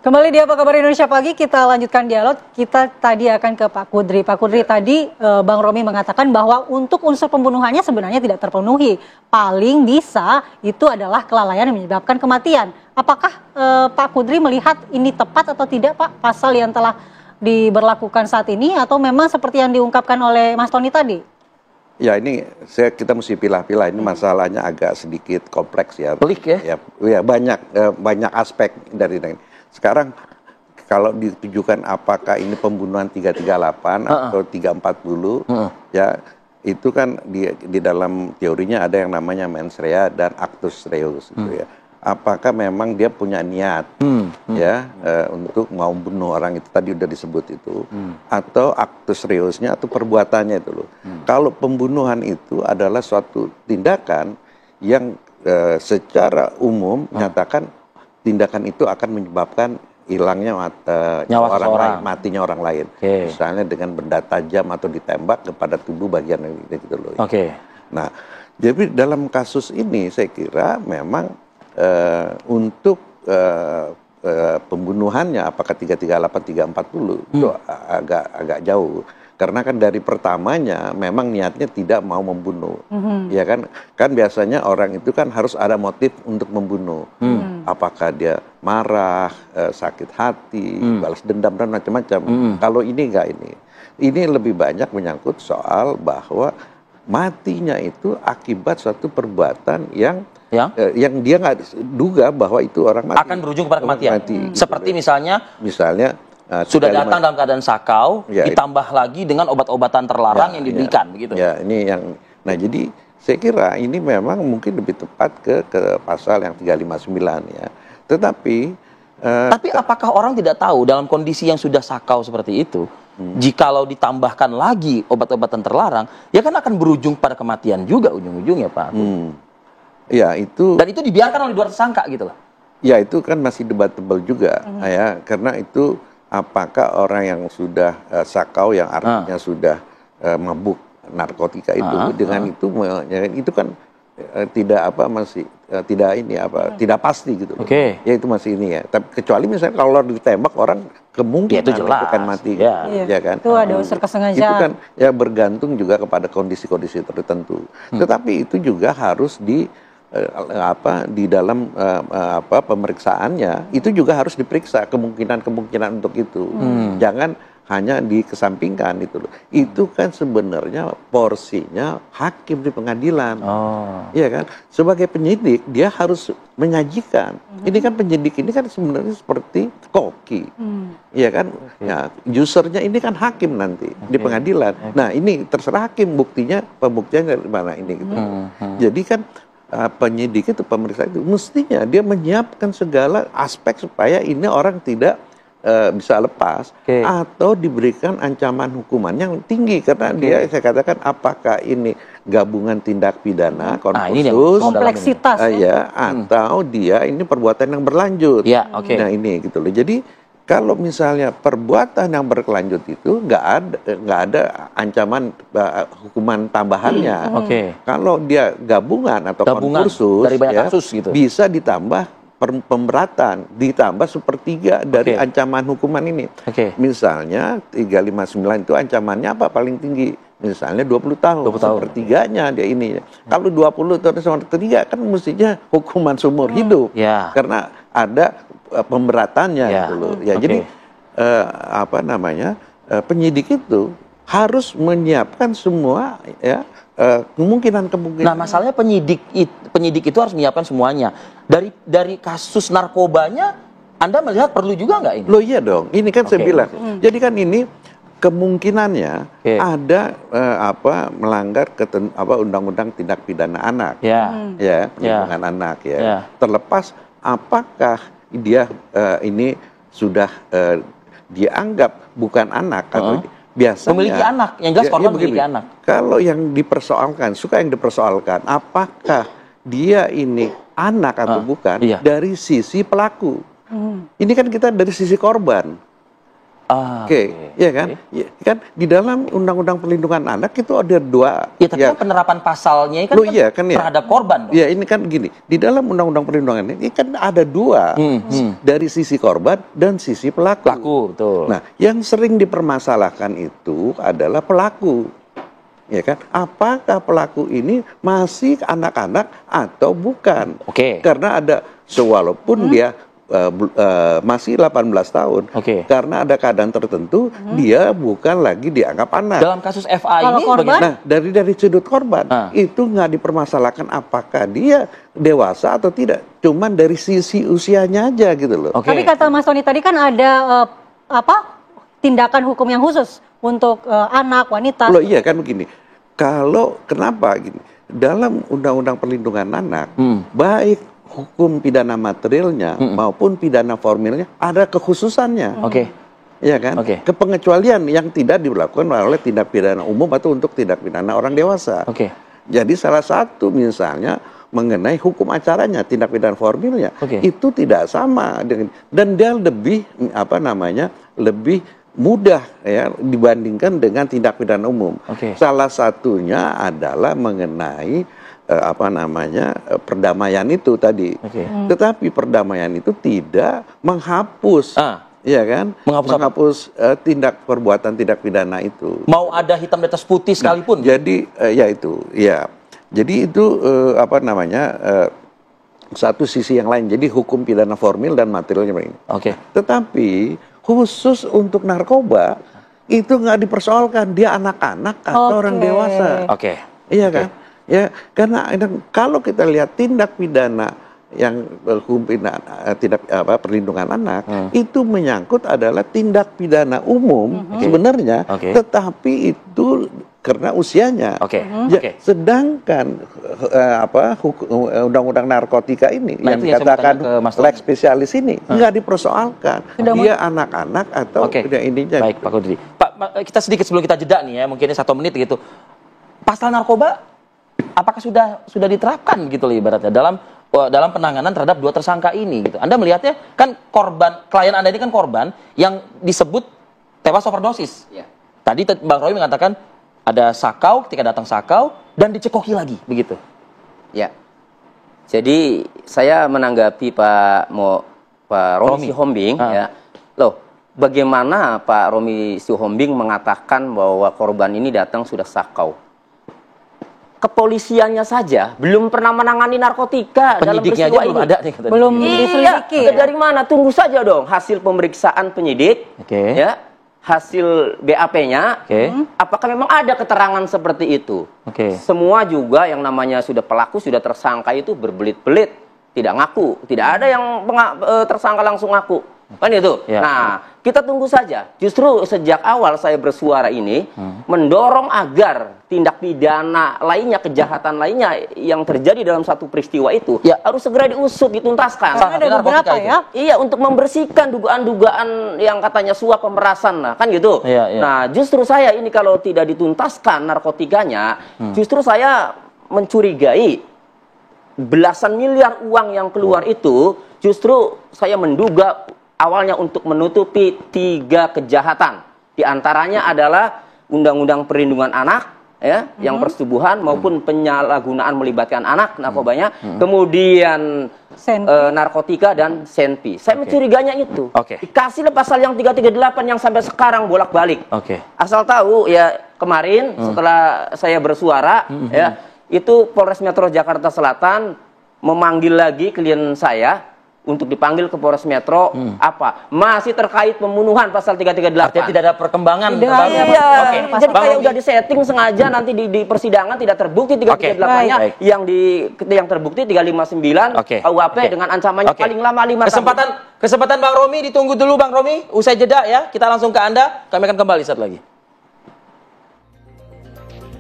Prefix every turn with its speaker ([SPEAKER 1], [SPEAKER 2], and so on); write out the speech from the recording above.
[SPEAKER 1] Kembali di Apa Kabar Indonesia Pagi, kita lanjutkan dialog. Kita tadi akan ke Pak Kudri. Pak Kudri, tadi Bang Romi mengatakan bahwa untuk unsur pembunuhannya sebenarnya tidak terpenuhi. Paling bisa itu adalah kelalaian yang menyebabkan kematian. Apakah Pak Kudri melihat ini tepat atau tidak, Pak, pasal yang telah diberlakukan saat ini, atau memang seperti yang diungkapkan oleh Mas Tony tadi?
[SPEAKER 2] Ya, ini kita mesti pilah-pilah. Ini masalahnya agak sedikit kompleks ya.
[SPEAKER 3] Pelik ya?
[SPEAKER 2] Ya, banyak aspek dari ini. Sekarang kalau ditujukan apakah ini pembunuhan 338 atau 340, ya itu kan di dalam teorinya ada yang namanya mens rea dan actus reus gitu ya. Apakah memang dia punya niat ya untuk mau bunuh orang itu, tadi udah disebut itu, atau actus reusnya atau perbuatannya itu loh. Kalau pembunuhan itu adalah suatu tindakan yang secara umum menyatakan tindakan itu akan menyebabkan hilangnya matinya orang lain. Misalnya dengan benda tajam atau ditembak kepada tubuh bagian gitu loh. Nah, jadi dalam kasus ini saya kira memang untuk pembunuhannya apakah 338 340 itu agak jauh. Karena kan dari pertamanya memang niatnya tidak mau membunuh, ya kan? Kan biasanya orang itu kan harus ada motif untuk membunuh. Apakah dia marah, sakit hati, balas dendam dan macam-macam. Kalau ini enggak ini lebih banyak menyangkut soal bahwa matinya itu akibat suatu perbuatan yang dia nggak duga bahwa itu orang mati.
[SPEAKER 3] Akan berujung kepada kematian. Seperti misalnya sudah datang dalam keadaan sakau, ditambah lagi dengan obat-obatan terlarang yang diberikan, begitu.
[SPEAKER 2] Ya, ini yang. Nah, jadi saya kira ini memang mungkin lebih tepat ke pasal yang 359 ya. Tapi
[SPEAKER 3] apakah orang tidak tahu dalam kondisi yang sudah sakau seperti itu, jikalau ditambahkan lagi obat-obatan terlarang, ya kan akan berujung pada kematian juga ujung-ujungnya, Pak.
[SPEAKER 2] Ya, itu.
[SPEAKER 3] Dan itu dibiarkan oleh dua tersangka gitu loh.
[SPEAKER 2] Ya, itu kan masih debatable juga, ya, karena itu. Apakah orang yang sudah sakau, yang artinya sudah mabuk narkotika itu, dengan itu kan tidak pasti gitu. Ya itu masih ini ya. Tapi kecuali misalnya kalau ditembak orang kemungkinan
[SPEAKER 3] itu jelas
[SPEAKER 2] akan mati, ya kan?
[SPEAKER 1] Itu ada unsur kesengajaan.
[SPEAKER 2] Itu kan ya bergantung juga kepada kondisi-kondisi tertentu. Tetapi itu juga harus di dalam pemeriksaannya itu juga harus diperiksa kemungkinan untuk itu. Jangan hanya dikesampingkan itu loh. Itu kan sebenarnya porsinya hakim di pengadilan. Iya kan? Sebagai penyidik dia harus menyajikan. Ini kan penyidik ini kan sebenarnya seperti koki. Iya kan? Ya, usernya ini kan hakim nanti di pengadilan. Nah, ini terserah hakim pembuktiannya dari mana ini gitu. Jadi kan penyidik itu, pemeriksa itu mestinya dia menyiapkan segala aspek supaya ini orang tidak bisa lepas atau diberikan ancaman hukuman yang tinggi karena dia, saya katakan, apakah ini gabungan tindak pidana khusus
[SPEAKER 1] kompleksitas
[SPEAKER 2] atau dia ini perbuatan yang berlanjut. Nah, ini gitu loh. Jadi kalau misalnya perbuatan yang berkelanjut itu nggak ada ancaman hukuman tambahannya. Kalau dia gabungan atau kursus
[SPEAKER 3] dari banyak kasus gitu,
[SPEAKER 2] bisa ditambah pemberatan, ditambah sepertiga dari ancaman hukuman ini. Misalnya 359 itu ancamannya apa paling tinggi? Misalnya 20 tahun, sepertiganya dia ini. Kalau 20 tahun sepertiga kan mestinya hukuman seumur hidup. Karena ada pemberatannya gitu loh. Ya, jadi penyidik itu harus menyiapkan semua kemungkinan.
[SPEAKER 3] Nah, masalahnya penyidik itu harus menyiapkan semuanya. Dari kasus narkobanya, Anda melihat perlu juga nggak ini?
[SPEAKER 2] Loh, iya dong. Ini kan saya bilang. Jadi kan ini kemungkinannya ada melanggar undang-undang tindak pidana anak, perlindungan anak ya. Terlepas apakah dia ini sudah dianggap bukan anak atau biasanya
[SPEAKER 3] memiliki anak, yang jelas korban memiliki anak.
[SPEAKER 2] Kalau yang dipersoalkan, apakah dia ini anak atau bukan dari sisi pelaku. Ini kan kita dari sisi korban. Oke, ya kan? Ya, kan di dalam Undang-Undang Perlindungan Anak itu ada dua.
[SPEAKER 3] Ya, tapi kan penerapan pasalnya kan,
[SPEAKER 2] iya, kan ya.
[SPEAKER 3] terhadap korban dong.
[SPEAKER 2] Ya, ini kan gini, di dalam Undang-Undang Perlindungan ini kan ada dua, dari sisi korban dan sisi pelaku.
[SPEAKER 3] Pelaku, betul.
[SPEAKER 2] Nah, yang sering dipermasalahkan itu adalah pelaku. Ya kan? Apakah pelaku ini masih anak-anak atau bukan?
[SPEAKER 3] Oke.
[SPEAKER 2] Karena ada walaupun dia masih 18 tahun.
[SPEAKER 3] Oke.
[SPEAKER 2] Karena ada keadaan tertentu dia bukan lagi dianggap anak.
[SPEAKER 3] Dalam kasus FA
[SPEAKER 1] Kalau
[SPEAKER 3] ini
[SPEAKER 1] korban?
[SPEAKER 3] bagaimana?
[SPEAKER 2] Nah, dari sudut korban itu nggak dipermasalahkan apakah dia dewasa atau tidak. Cuman dari sisi usianya aja gitu loh.
[SPEAKER 3] Oke.
[SPEAKER 1] Tapi kata Mas Tony tadi kan ada tindakan hukum yang khusus untuk anak, wanita.
[SPEAKER 2] Loh iya kan begini. Kenapa gini? Dalam Undang-Undang Perlindungan Anak, baik hukum pidana materialnya maupun pidana formilnya ada kekhususannya.
[SPEAKER 3] Oke.
[SPEAKER 2] Ya kan?
[SPEAKER 3] Oke.
[SPEAKER 2] Kepengecualian yang tidak dilakukan oleh tindak pidana umum atau untuk tindak pidana orang dewasa.
[SPEAKER 3] Oke.
[SPEAKER 2] Jadi salah satu misalnya mengenai hukum acaranya, tindak pidana formilnya, itu tidak sama dengan, dan dia lebih lebih mudah ya dibandingkan dengan tindak pidana umum. Salah satunya adalah mengenai perdamaian itu tadi. Tetapi perdamaian itu tidak menghapus, ya kan? Menghapus tindak pidana itu.
[SPEAKER 3] Mau ada hitam di atas putih sekalipun.
[SPEAKER 2] Jadi Jadi itu satu sisi yang lain. Jadi hukum pidana formil dan materialnya ini. Tetapi khusus untuk narkoba itu nggak dipersoalkan dia anak-anak atau orang dewasa. Iya kan? Ya, karena kalau kita lihat tindak pidana yang hukum pidana perlindungan anak itu menyangkut adalah tindak pidana umum sebenarnya, tetapi itu karena usianya. Sedangkan undang-undang narkotika ini yang dikatakan lex spesialis ini nggak dipersoalkan dia anak-anak atau ininya.
[SPEAKER 3] Baik, Pak Kudri. Pak, kita sedikit sebelum kita jeda nih ya, mungkin 1 menit gitu. Pasal narkoba apakah sudah diterapkan gitu loh ibaratnya dalam penanganan terhadap 2 tersangka ini gitu. Anda melihatnya kan klien Anda ini kan korban yang disebut tewas overdosis. Tadi Bang Roy mengatakan ada sakau, ketika datang sakau dan dicekoki lagi begitu.
[SPEAKER 4] Ya. Jadi saya menanggapi Pak Romi Sihombing ya. Loh, bagaimana Pak Romi Sihombing mengatakan bahwa korban ini datang sudah sakau? Kepolisiannya saja belum pernah menangani narkotika dalam peristiwa ini.
[SPEAKER 1] Belum diselidiki.
[SPEAKER 4] Dari mana? Tunggu saja dong hasil pemeriksaan penyidik, ya, hasil BAP-nya. Apakah memang ada keterangan seperti itu? Semua juga yang namanya sudah pelaku, sudah tersangka itu berbelit-belit, tidak ngaku, tidak ada yang tersangka langsung ngaku. Kan itu. Nah, kita tunggu saja. Justru sejak awal saya bersuara ini mendorong agar tindak pidana lainnya, kejahatan lainnya yang terjadi dalam satu peristiwa itu harus segera diusut, dituntaskan.
[SPEAKER 1] Ada beberapa ya.
[SPEAKER 4] Iya, untuk membersihkan dugaan-dugaan yang katanya suap pemerasan, kan gitu. Nah, justru saya ini kalau tidak dituntaskan narkotikanya, justru saya mencurigai belasan miliar uang yang keluar itu, justru saya menduga awalnya untuk menutupi 3 kejahatan. Di antaranya adalah Undang-Undang Perlindungan Anak, ya, yang persetubuhan maupun penyalahgunaan melibatkan anak, narkobanya, kemudian narkotika dan senpi. Saya mencuriganya itu. Dikasih pasal yang 338 yang sampai sekarang bolak-balik. Asal tahu ya, kemarin setelah saya bersuara, ya, itu Polres Metro Jakarta Selatan memanggil lagi klien saya untuk dipanggil ke Polres Metro, masih terkait pembunuhan pasal 338.
[SPEAKER 3] Artinya tidak ada perkembangan.
[SPEAKER 4] Jadi kayak udah disetting sengaja nanti di persidangan tidak terbukti 338-nya, yang terbukti 359 KUHP dengan ancamannya paling lama 5 tahun.
[SPEAKER 3] Kesempatan Bang Romi ditunggu dulu Bang Romi, usai jeda ya, kita langsung ke Anda, kami akan kembali saat lagi.